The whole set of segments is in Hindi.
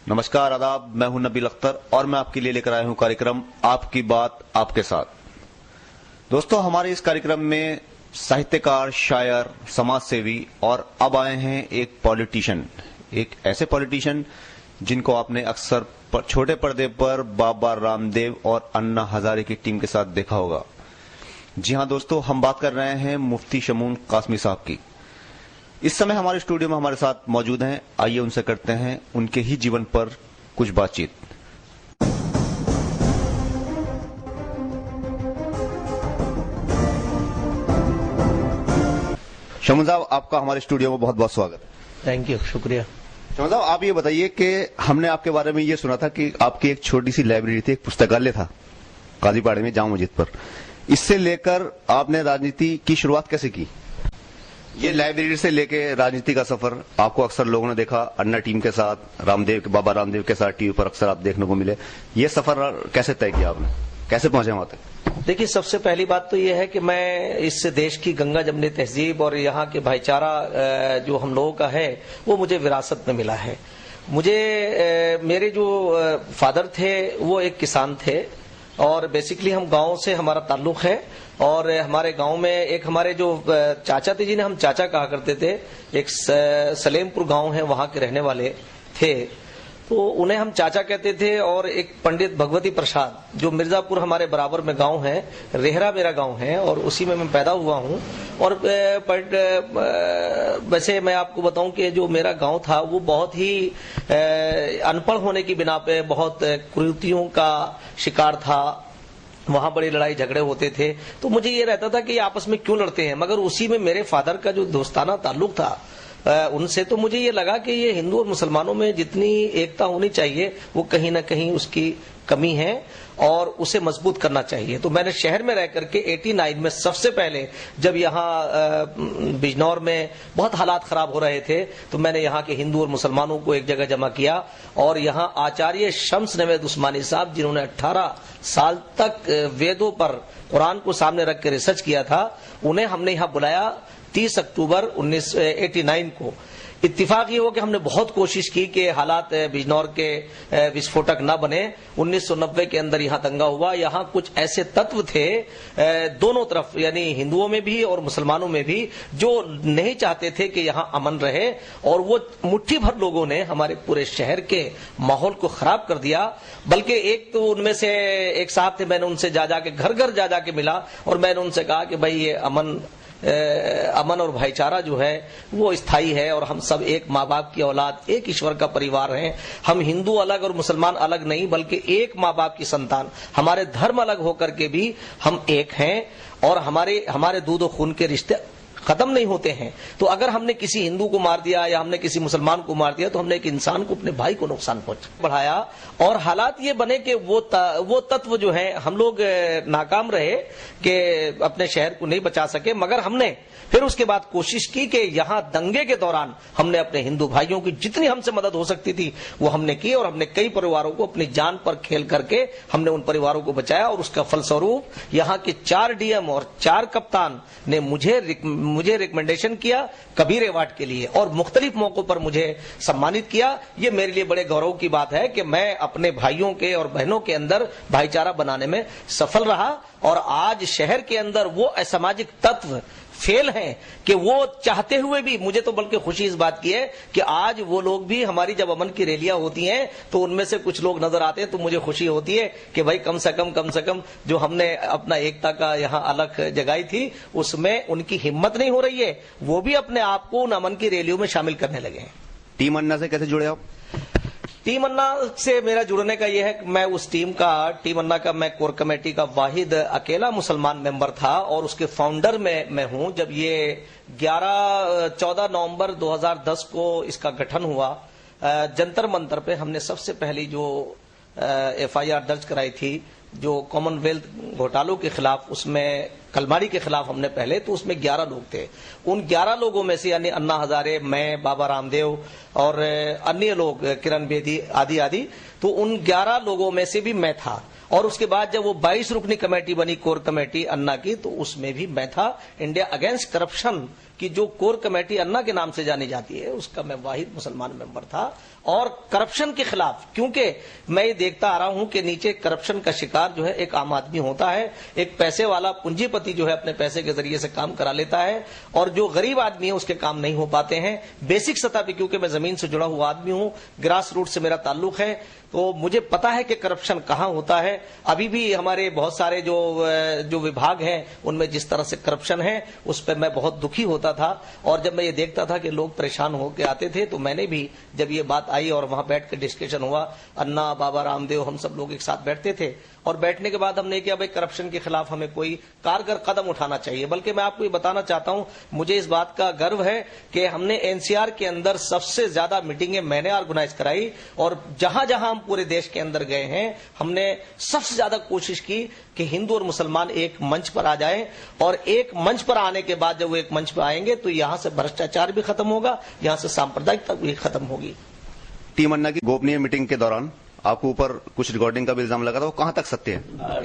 नमस्कार, आदाब। मैं हूं नबील अख्तर और मैं आपके लिए लेकर आया हूं कार्यक्रम आपकी बात आपके साथ। दोस्तों, हमारे इस कार्यक्रम में साहित्यकार, शायर, समाज सेवी और अब आए हैं एक पॉलिटिशियन, एक ऐसे पॉलिटिशियन जिनको आपने अक्सर छोटे पर्दे पर बाबा रामदेव और अन्ना हजारे की टीम के साथ देखा होगा। जी हां दोस्तों, हम बात कर रहे हैं मुफ्ती शमून कासमी साहब की। इस समय हमारे स्टूडियो में हमारे साथ मौजूद हैं। आइए उनसे करते हैं उनके ही जीवन पर कुछ बातचीत। शमून साहब, आपका हमारे स्टूडियो में बहुत बहुत स्वागत। थैंक यू, शुक्रिया। शमून साहब, आप ये बताइए कि हमने आपके बारे में ये सुना था कि आपकी एक छोटी सी लाइब्रेरी थी, एक पुस्तकालय था काजीपाड़े में, जामा मस्जिद पर। इससे लेकर आपने राजनीति की शुरुआत कैसे की? ये लाइब्रेरी से लेके राजनीति का सफर, आपको अक्सर लोगों ने देखा अन्ना टीम के साथ, बाबा रामदेव के साथ टीवी पर अक्सर आप देखने को मिले। ये सफर कैसे तय किया आपने, कैसे पहुंचे वहां तक? देखिए, सबसे पहली बात तो ये है कि मैं इस देश की गंगा जमनी तहजीब और यहाँ के भाईचारा जो हम लोगों का है वो मुझे विरासत में मिला है। मेरे जो फादर थे वो एक किसान थे और बेसिकली हम गांव से हमारा ताल्लुक है। और हमारे गांव में एक हमारे जो चाचा थे, जिन्हें हम चाचा कहा करते थे, एक सलेमपुर गांव है, वहां के रहने वाले थे, तो उन्हें हम चाचा कहते थे। और एक पंडित भगवती प्रसाद, जो मिर्जापुर हमारे बराबर में गांव है, रेहरा मेरा गांव है और उसी में मैं पैदा हुआ हूं। और वैसे मैं आपको बताऊं कि जो मेरा गांव था वो बहुत ही अनपढ़ होने की बिना पे बहुत कुरीतियों का शिकार था। वहां बड़ी लड़ाई झगड़े होते थे, तो मुझे ये रहता था कि आपस में क्यों लड़ते हैं। मगर उसी में मेरे फादर का जो दोस्ताना ताल्लुक था उनसे, तो मुझे ये लगा कि ये हिंदू और मुसलमानों में जितनी एकता होनी चाहिए वो कहीं ना कहीं उसकी कमी है और उसे मजबूत करना चाहिए। तो मैंने शहर में रह करके 89 में सबसे पहले, जब यहाँ बिजनौर में बहुत हालात खराब हो रहे थे, तो मैंने यहाँ के हिंदू और मुसलमानों को एक जगह जमा किया। और यहाँ आचार्य शम्स नवेद उस्मानी साहब, जिन्होंने 18 साल तक वेदों पर, कुरान को सामने रख के रिसर्च किया था, उन्हें हमने यहाँ बुलाया 30 अक्टूबर 1989 को। इत्तेफाक ये हो कि हमने बहुत कोशिश की कि हालात बिजनौर के विस्फोटक न बने। 1990 के अंदर यहाँ दंगा हुआ। यहाँ कुछ ऐसे तत्व थे दोनों तरफ, यानी हिंदुओं में भी और मुसलमानों में भी, जो नहीं चाहते थे कि यहाँ अमन रहे। और वो मुट्ठी भर लोगों ने हमारे पूरे शहर के माहौल को खराब कर दिया। बल्कि एक तो उनमें से एक साहब थे, मैंने उनसे जा जाके घर घर जा जाके मिला और मैंने उनसे कहा कि भाई, ये अमन और भाईचारा जो है वो स्थायी है और हम सब एक माँ बाप की औलाद, एक ईश्वर का परिवार हैं। हम हिंदू अलग और मुसलमान अलग नहीं, बल्कि एक माँ बाप की संतान। हमारे धर्म अलग होकर के भी हम एक हैं और हमारे दूध और खून के रिश्ते खत्म नहीं होते हैं। तो अगर हमने किसी हिंदू को मार दिया या हमने किसी मुसलमान को मार दिया, तो हमने एक इंसान को, अपने भाई को नुकसान बढ़ाया। और हालात ये बने कि वो तत्व जो है, हम लोग नाकाम रहे कि अपने शहर को नहीं बचा सके। मगर हमने फिर उसके बाद कोशिश की कि यहाँ दंगे के दौरान हमने अपने हिंदू भाइयों की जितनी हमसे मदद हो सकती थी वो हमने की। और हमने कई परिवारों को अपनी जान पर खेल करके हमने उन परिवारों को बचाया। और उसका फलस्वरूप यहाँ के 4 डीएम और 4 कप्तान ने मुझे रिकमेंडेशन किया कबीर अवार्ड के लिए और मुख्तलिफ मौकों पर मुझे सम्मानित किया। ये मेरे लिए बड़े गौरव की बात है कि मैं अपने भाइयों के और बहनों के अंदर भाईचारा बनाने में सफल रहा। और आज शहर के अंदर वो असामाजिक तत्व फेल हैं कि वो चाहते हुए भी, मुझे तो बल्कि खुशी इस बात की है कि आज वो लोग भी, हमारी जब अमन की रैलियां होती हैं तो उनमें से कुछ लोग नजर आते हैं, तो मुझे खुशी होती है कि भाई कम से कम जो हमने अपना एकता का यहाँ अलग जगाई थी, उसमें उनकी हिम्मत नहीं हो रही है। वो भी अपने आप को उन अमन की रैलियों में शामिल करने लगे हैं। टीम अन्ना से कैसे जुड़े आप? टीम अन्ना से मेरा जुड़ने का यह है कि मैं उस टीम अन्ना का मैं कोर कमेटी का वाहिद अकेला मुसलमान मेंबर था और उसके फाउंडर में मैं हूं। जब ये 14 नवंबर 2010 को इसका गठन हुआ, जंतर मंतर पे हमने सबसे पहली जो FIR दर्ज कराई थी, जो कॉमनवेल्थ घोटालों के खिलाफ, उसमें कलमाड़ी के खिलाफ हमने पहले, तो उसमें 11 लोग थे। उन 11 लोगों में से, यानी अन्ना हजारे, मैं, बाबा रामदेव और अन्य लोग, किरण बेदी आदि, तो उन 11 लोगों में से भी मैं था। और उसके बाद जब वो 22 रुकनी कमेटी बनी, कोर कमेटी अन्ना की, तो उसमें भी मैं था। इंडिया अगेंस्ट करप्शन की की जो कोर कमेटी अन्ना के नाम से जानी जाती है, उसका मैं वाहिद मुसलमान मेंबर था। और करप्शन के खिलाफ, क्योंकि मैं ये देखता आ रहा हूं कि नीचे करप्शन का शिकार जो है एक आम आदमी होता है, एक पैसे वाला पूंजीपति जो है अपने पैसे के जरिए से काम करा लेता है, और जो गरीब आदमी है उसके काम नहीं हो पाते हैं। बेसिक सतह पे, क्योंकि मैं जमीन से जुड़ा हुआ आदमी हूं, ग्रास रूट से मेरा ताल्लुक है, तो मुझे पता है कि करप्शन कहां होता है। अभी भी हमारे बहुत सारे जो विभाग हैं उनमें जिस तरह से करप्शन है, उस पर मैं बहुत दुखी होता था। और जब मैं ये देखता था कि लोग परेशान होकर आते थे, तो मैंने भी जब ये बात आई और वहां बैठ के डिस्कशन हुआ, अन्ना, बाबा रामदेव, हम सब लोग एक साथ बैठते थे, और बैठने के बाद हमने किया भाई करप्शन के खिलाफ हमें कोई कारगर कदम उठाना चाहिए। बल्कि मैं आपको ये बताना चाहता हूं, मुझे इस बात का गर्व है कि हमने एनसीआर के अंदर सबसे ज्यादा मीटिंगें मैंने ऑर्गेनाइज कराई, और जहां जहां हम पूरे देश के अंदर गए हैं, हमने सबसे ज्यादा कोशिश की कि हिंदू और मुसलमान एक मंच पर आ जाएं। और एक मंच पर आने के बाद जब वो एक मंच पर आएंगे तो यहां से भ्रष्टाचार भी खत्म होगा, यहां से सांप्रदायिकता भी खत्म होगी। टीम अन्ना की गोपनीय मीटिंग के दौरान आपको ऊपर कुछ रिकॉर्डिंग का भी इल्जाम लगा था, वो कहां तक सत्य है?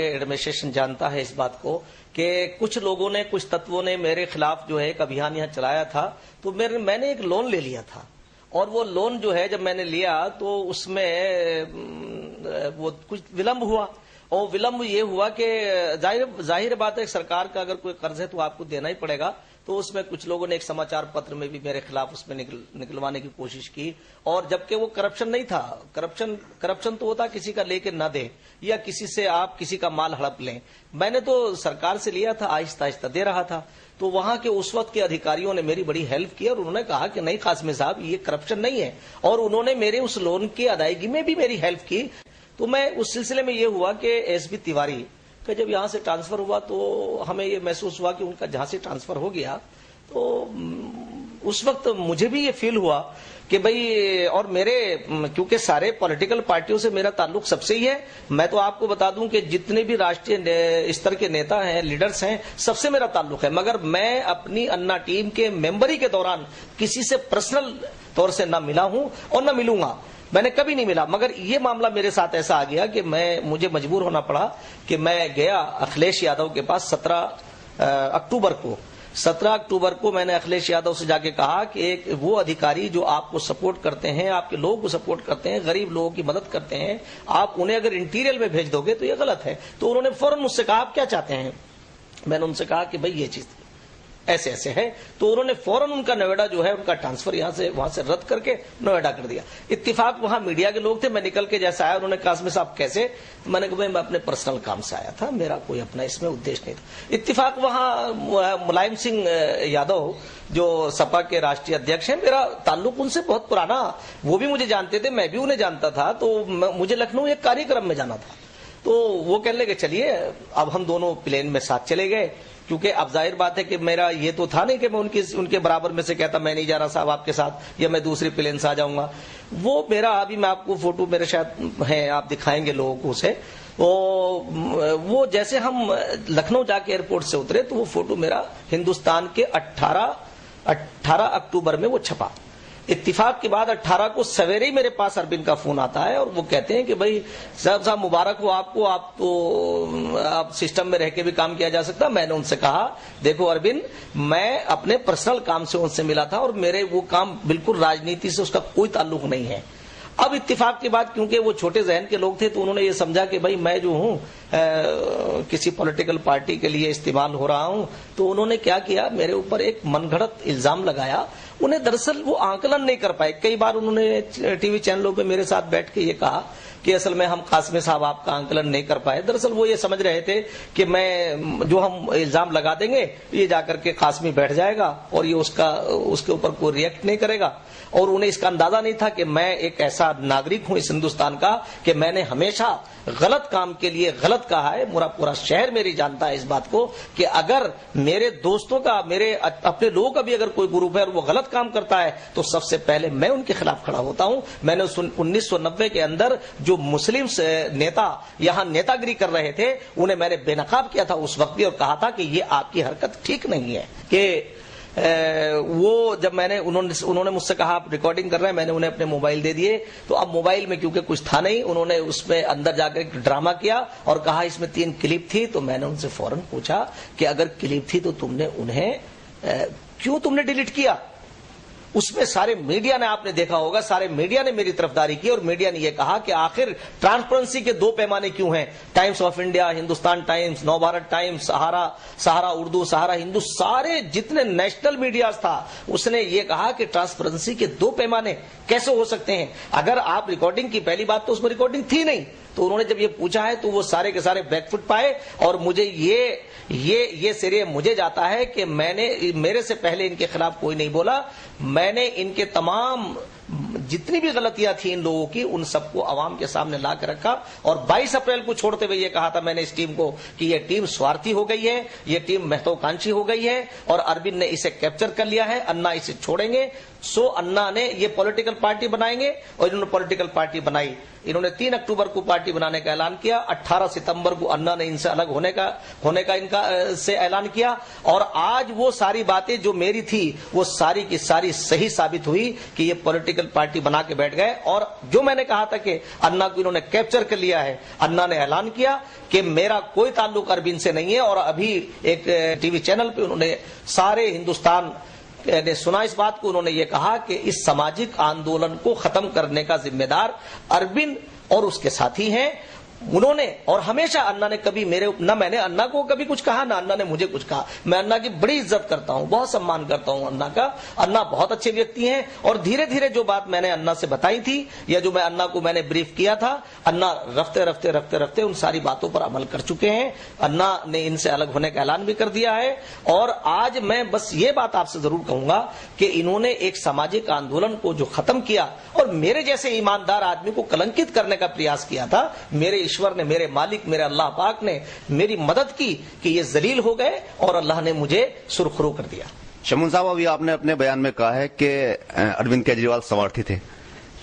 एडमिनिस्ट्रेशन जानता है इस बात को कि कुछ लोगों ने, कुछ तत्वों ने मेरे खिलाफ जो है एक अभियान यहां चलाया था। तो मैंने एक लोन ले लिया था, और वो लोन जो है जब मैंने लिया तो उसमें वो कुछ विलंब हुआ, और विलंब ये हुआ कि जाहिर बात है, सरकार का अगर कोई कर्ज है तो आपको देना ही पड़ेगा। तो उसमें कुछ लोगों ने एक समाचार पत्र में भी मेरे खिलाफ उसमें निकलवाने की कोशिश की, और जबकि वो करप्शन नहीं था। करप्शन तो होता किसी का लेके ना दे, या किसी से आप किसी का माल हड़प लें। मैंने तो सरकार से लिया था, आहिस्ता आहिस्ता दे रहा था। तो वहां के उस वक्त के अधिकारियों ने मेरी बड़ी हेल्प की, और उन्होंने कहा कि नहीं कासमी साहब, ये करप्शन नहीं है, और उन्होंने मेरे उस लोन की अदायगी में भी मेरी हेल्प की। तो मैं उस सिलसिले में ये हुआ कि एसबी तिवारी का जब यहां से ट्रांसफर हुआ तो हमें ये महसूस हुआ कि उनका जहां से ट्रांसफर हो गया, तो उस वक्त मुझे भी ये फील हुआ कि भाई, और मेरे, क्योंकि सारे पॉलिटिकल पार्टियों से मेरा ताल्लुक सबसे ही है। मैं तो आपको बता दूं कि जितने भी राष्ट्रीय स्तर के नेता हैं, लीडर्स हैं, सबसे मेरा ताल्लुक है। मगर मैं अपनी अन्ना टीम के मेंबरी के दौरान किसी से पर्सनल तौर से ना मिला हूं और ना मिलूंगा, मैंने कभी नहीं मिला। मगर ये मामला मेरे साथ ऐसा आ गया कि मुझे मजबूर होना पड़ा कि मैं गया अखिलेश यादव के पास 17 अक्टूबर को मैंने अखिलेश यादव से जाके कहा कि एक वो अधिकारी जो आपको सपोर्ट करते हैं, आपके लोगों को सपोर्ट करते हैं, गरीब लोगों की मदद करते हैं, आप उन्हें अगर इंटीरियर में भेज दोगे तो ये गलत है। तो उन्होंने फौरन मुझसे कहा आप क्या चाहते हैं? मैंने उनसे कहा कि भाई ये चीज ऐसे ऐसे है। तो उन्होंने फौरन उनका नोएडा जो है उनका ट्रांसफर वहां से रद्द करके नोएडा कर दिया। इत्तेफाक वहां मीडिया के लोग थे, मैं निकल के जैसा आया, उन्होंने कहा कासमी साहब कैसे? तो मैंने कहा मैं अपने पर्सनल काम से आया था, मेरा कोई अपना इसमें उद्देश्य नहीं था। इत्तेफाक वहां मुलायम सिंह यादव जो सपा के राष्ट्रीय अध्यक्ष हैं, मेरा ताल्लुक उनसे बहुत पुराना, वो भी मुझे जानते थे, मैं भी उन्हें जानता था। तो मुझे लखनऊ एक कार्यक्रम में जाना था, तो वो कहने लगे चलिए। अब हम दोनों प्लेन में साथ चले गए, क्योंकि अब जाहिर बात है कि मेरा ये तो था नहीं कि मैं उनके बराबर में से कहता मैं नहीं जा रहा साहब आपके साथ, या मैं दूसरी प्लेन से आ जाऊंगा। वो मेरा, अभी मैं आपको फोटो मेरे शायद है, आप दिखाएंगे लोगों को उसे, वो जैसे हम लखनऊ जाके एयरपोर्ट से उतरे तो वो फोटो मेरा हिंदुस्तान के 18 अक्टूबर में वो छपा। इत्तिफाक के बाद 18 को सवेरे ही मेरे पास अरविंद का फोन आता है, और वो कहते हैं कि भाई साहब मुबारक हो आपको, आप सिस्टम में रह के भी काम किया जा सकता। मैंने उनसे कहा देखो अरविंद, मैं अपने पर्सनल काम से उनसे मिला था, और मेरे वो काम बिल्कुल राजनीति से उसका कोई ताल्लुक नहीं है। अब इत्तिफाक के बाद क्योंकि वो छोटे जहन के लोग थे, तो उन्होंने ये समझा कि भाई मैं जो हूं किसी पॉलिटिकल पार्टी के लिए इस्तेमाल हो रहा हूं। तो उन्होंने क्या किया, मेरे ऊपर एक मनगढ़ंत इल्जाम लगाया। उन्हें दरअसल वो आंकलन नहीं कर पाए। कई बार उन्होंने टीवी चैनलों पे मेरे साथ बैठ के ये कहा कि असल में हम कासमी साहब आपका आंकलन नहीं कर पाए। दरअसल वो ये समझ रहे थे कि मैं जो हम इल्जाम लगा देंगे ये जाकर के कासमी बैठ जाएगा और ये उसके ऊपर कोई रिएक्ट नहीं करेगा। और उन्हें इसका अंदाजा नहीं था कि मैं एक ऐसा नागरिक हूं इस हिंदुस्तान का कि मैंने हमेशा गलत काम के लिए गलत कहा है। पूरा शहर मेरी जानता है इस बात को कि अगर मेरे दोस्तों का, मेरे अपने लोगों का भी अगर कोई ग्रुप है और वो गलत काम करता है तो सबसे पहले मैं उनके खिलाफ खड़ा होता हूं। मैंने 1990 के अंदर जो मुस्लिम नेता यहां नेतागिरी कर रहे थे उन्हें मैंने बेनकाब किया था उस वक्त भी, और कहा था कि ये आपकी हरकत ठीक नहीं है। कि वो जब उन्होंने मुझसे कहा आप रिकॉर्डिंग कर रहे हैं, मैंने उन्हें अपने मोबाइल दे दिए। तो अब मोबाइल में क्योंकि कुछ था नहीं, उन्होंने उसमें अंदर जाकर एक ड्रामा किया और कहा इसमें 3 क्लिप थी। तो मैंने उनसे फौरन पूछा कि अगर क्लिप थी तो तुमने उन्हें क्यों तुमने डिलीट किया? उसमें सारे मीडिया ने, आपने देखा होगा, सारे मीडिया ने मेरी तरफदारी की और मीडिया ने यह कहा कि आखिर ट्रांसपेरेंसी के दो पैमाने क्यों हैं? Times of India, Hindustan Times, Navbharat Times, Sahara Urdu, Sahara Hindu, सारे जितने नेशनल मीडिया था उसने ये कहा कि ट्रांसपेरेंसी के दो पैमाने कैसे हो सकते हैं? अगर आप रिकॉर्डिंग की, पहली बात तो उसमें रिकॉर्डिंग थी नहीं, तो उन्होंने जब ये पूछा है तो वो सारे के सारे बैकफुट पाए और मुझे ये श्रेय मुझे जाता है कि मेरे से पहले इनके खिलाफ कोई नहीं बोला। मैंने इनके तमाम जितनी भी गलतियां थी इन लोगों की, उन सबको आवाम के सामने ला कर रखा और 22 अप्रैल को छोड़ते हुए ये कहा था मैंने इस टीम को कि ये टीम स्वार्थी हो गई है, ये टीम महत्वाकांक्षी हो गई है और अरविंद ने इसे कैप्चर कर लिया है, अन्ना इसे छोड़ेंगे। सो अन्ना ने ये पॉलिटिकल पार्टी बनाएंगे और इन्होंने पॉलिटिकल पार्टी बनाई। इन्होंने 3 अक्टूबर को पार्टी बनाने का ऐलान किया, 18 सितंबर को अन्ना ने इनसे अलग होने का इनका से ऐलान किया और आज वो सारी बातें जो मेरी थी वो सारी की सारी सही साबित हुई कि ये पॉलिटिकल पार्टी बना के बैठ गए। और जो मैंने कहा था कि अन्ना को इन्होंने कैप्चर कर लिया है, अन्ना ने ऐलान किया कि मेरा कोई ताल्लुक अरविंद से नहीं है और अभी एक टीवी चैनल पे उन्होंने सारे हिंदुस्तान ने सुना इस बात को। उन्होंने ये कहा कि इस सामाजिक आंदोलन को खत्म करने का जिम्मेदार अरविंद और उसके साथी हैं। उन्होंने, और हमेशा अन्ना ने कभी मैंने अन्ना को कभी कुछ कहा, ना अन्ना ने मुझे कुछ कहा। मैं अन्ना की बड़ी इज्जत करता हूं, बहुत सम्मान करता हूं अन्ना का। अन्ना बहुत अच्छे व्यक्ति हैं और धीरे धीरे जो बात मैंने अन्ना से बताई थी या जो मैं अन्ना को मैंने ब्रीफ किया था, अन्ना रफ्ते उन सारी बातों पर अमल कर चुके हैं। अन्ना ने इनसे अलग होने का ऐलान भी कर दिया है और आज मैं बस ये बात आपसे जरूर कहूंगा कि इन्होंने एक सामाजिक आंदोलन को जो खत्म किया और मेरे जैसे ईमानदार आदमी को कलंकित करने का प्रयास किया था, मेरे ईश्वर ने, मेरे मालिक, मेरे अल्लाह पाक ने मेरी मदद की कि ये जलील हो गए और अल्लाह ने मुझे सुरखरू कर दिया। शमून साहब, अभी आपने अपने बयान में कहा है कि अरविंद केजरीवाल स्वार्थी थे।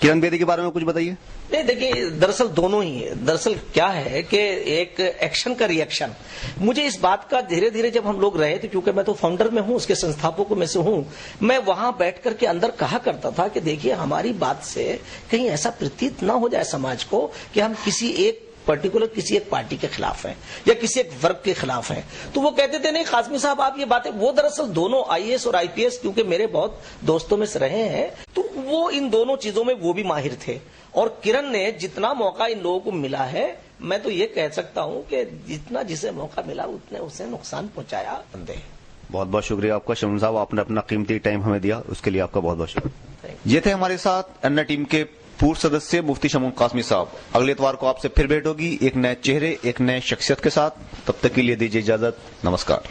किरण बेदी के बारे में कुछ बताइए। नहीं, देखिए, दरअसल दोनों ही है। दरअसल क्या है कि एक एक्शन का रिएक्शन, मुझे इस बात का धीरे धीरे जब हम लोग रहे थे, क्योंकि मैं तो फाउंडर में हूं, उसके संस्थापकों में से हूं, मैं वहां बैठ करके अंदर कहा करता था कि देखिए हमारी बात से कहीं ऐसा प्रतीत ना हो जाए समाज को कि हम किसी एक पर्टिकुलर किसी एक पार्टी के खिलाफ हैं या किसी एक वर्ग के खिलाफ हैं। तो वो कहते थे नहीं काजमी साहब आप ये बातें, वो दरअसल दोनों आईएएस और आईपीएस क्योंकि मेरे बहुत दोस्तों में से रहे हैं, तो वो इन दोनों चीजों में वो भी माहिर थे। और किरण ने जितना मौका इन लोगों को मिला है, मैं तो ये कह सकता हूं कि जितना जिसे मौका मिला उतने उसे नुकसान पहुंचाया बंदे। बहुत बहुत शुक्रिया आपका शमून साहब, आपने अपना कीमती टाइम हमें दिया, उसके लिए आपका बहुत बहुत शुक्रिया। ये थे हमारे साथ अन्ना टीम के पूर्व सदस्य मुफ्ती शमून कासमी साहब। अगले इतवार को आपसे फिर भेंट होगी एक नए चेहरे, एक नए शख्सियत के साथ। तब तक के लिए दीजिए इजाजत। नमस्कार।